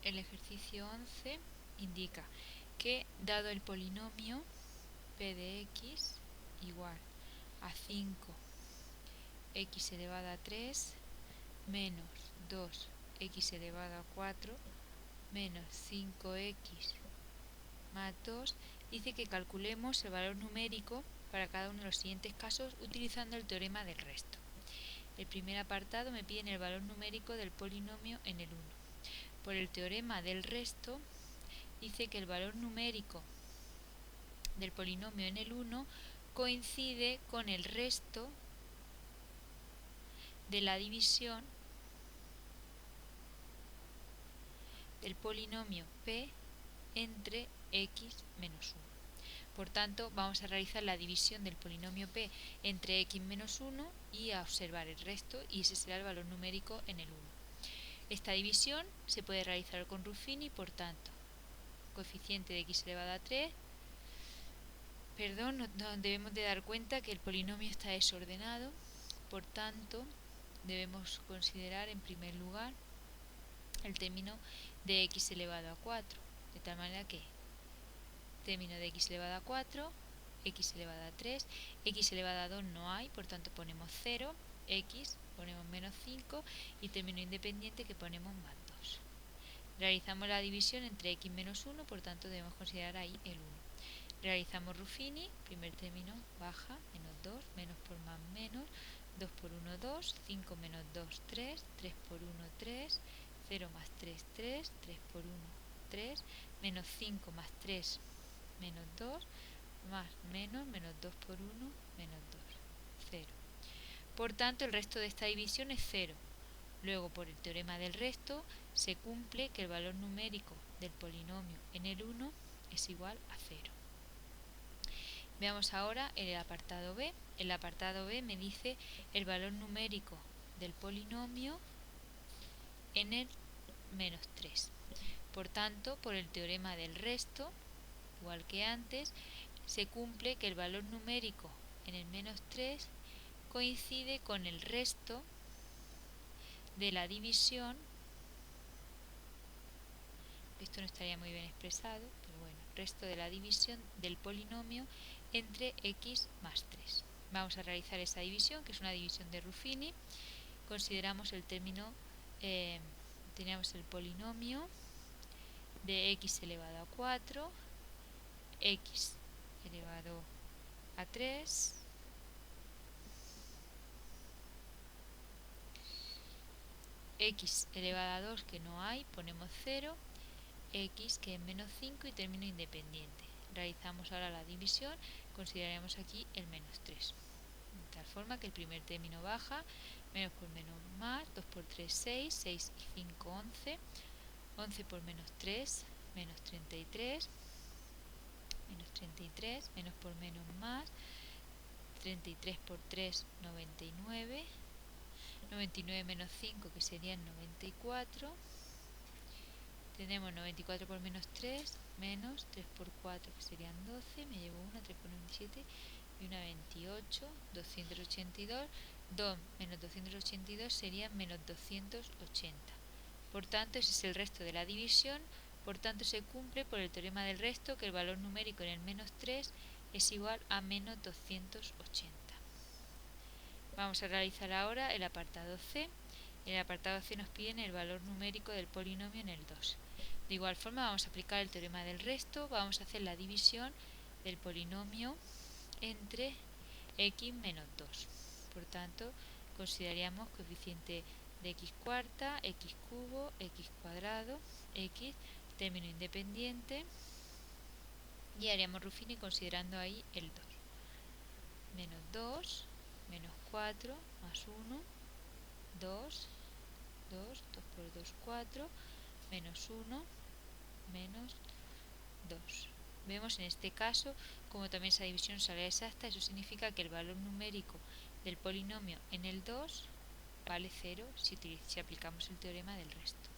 el ejercicio 11 indica que dado el polinomio p de x igual a 5x elevado a 3 menos 2x elevado a 4 menos 5x más 2, dice que calculemos el valor numérico para cada uno de los siguientes casos utilizando el teorema del resto. El primer apartado me pide el valor numérico del polinomio en el 1. Por el teorema del resto, dice que el valor numérico del polinomio en el 1 coincide con el resto de la división del polinomio p entre x menos 1. Por tanto, vamos a realizar la división del polinomio p entre x menos 1 y a observar el resto, y ese será el valor numérico en el 1. Esta división se puede realizar con Ruffini, por tanto, coeficiente de x elevado a 3. Nos debemos de dar cuenta que el polinomio está desordenado, por tanto, debemos considerar en primer lugar el término de x elevado a 4, de tal manera que término de x elevado a 4, x elevado a 3, x elevado a 2 no hay, por tanto ponemos 0, x ponemos menos 5 y término independiente que ponemos más 2. Realizamos la división entre x menos 1, por tanto debemos considerar ahí el 1. Realizamos Ruffini, primer término baja, menos 2, menos por más menos, 2 por 1 2, 5 menos 2 3, 3 por 1 3, 0 más 3 3, 3 por 1 3, menos 5 más 3 menos 2, más menos 2 por 1 menos 2, 0. Por tanto, el resto de esta división es 0. Luego, por el teorema del resto, se cumple que el valor numérico del polinomio en el 1 es igual a 0. Veamos ahora el apartado B. El apartado B me dice el valor numérico del polinomio en el menos 3. Por tanto, por el teorema del resto, igual que antes, se cumple que el valor numérico en el menos 3 coincide con el resto de la división. Esto no estaría muy bien expresado, pero bueno, resto de la división del polinomio entre x más 3. Vamos a realizar esa división, que es una división de Ruffini. Consideramos el término, teníamos el polinomio de x elevado a 4, x elevado a 3, x elevado a 2 que no hay, ponemos 0, x que es menos 5 y término independiente. Realizamos ahora la división, consideraremos aquí el menos 3. De tal forma que el primer término baja, menos por menos más, 2 por 3 6, 6 y 5 11, 11 por menos 3, menos 33, menos 33, menos por menos más, 33 por 3, 99, 99 menos 5 que serían 94, tenemos 94 por menos 3, menos 3 por 4 que serían 12, me llevo una, 3 por 27 y una 28, 282, 2 menos 282 serían menos 280. Por tanto, ese es el resto de la división, por tanto se cumple por el teorema del resto que el valor numérico en el menos 3 es igual a menos 280. Vamos a realizar ahora el apartado C. En el apartado C nos piden el valor numérico del polinomio en el 2. De igual forma vamos a aplicar el teorema del resto, vamos a hacer la división del polinomio entre x menos 2. Por tanto, consideraríamos coeficiente de x cuarta, x cubo, x cuadrado, x, término independiente, y haríamos Ruffini considerando ahí el 2. Menos 2, menos 4, más 1, 2, 2 por 2, 4, menos 1, menos 2. Vemos en este caso como también esa división sale exacta, eso significa que el valor numérico del polinomio en el 2 vale 0 si aplicamos el teorema del resto.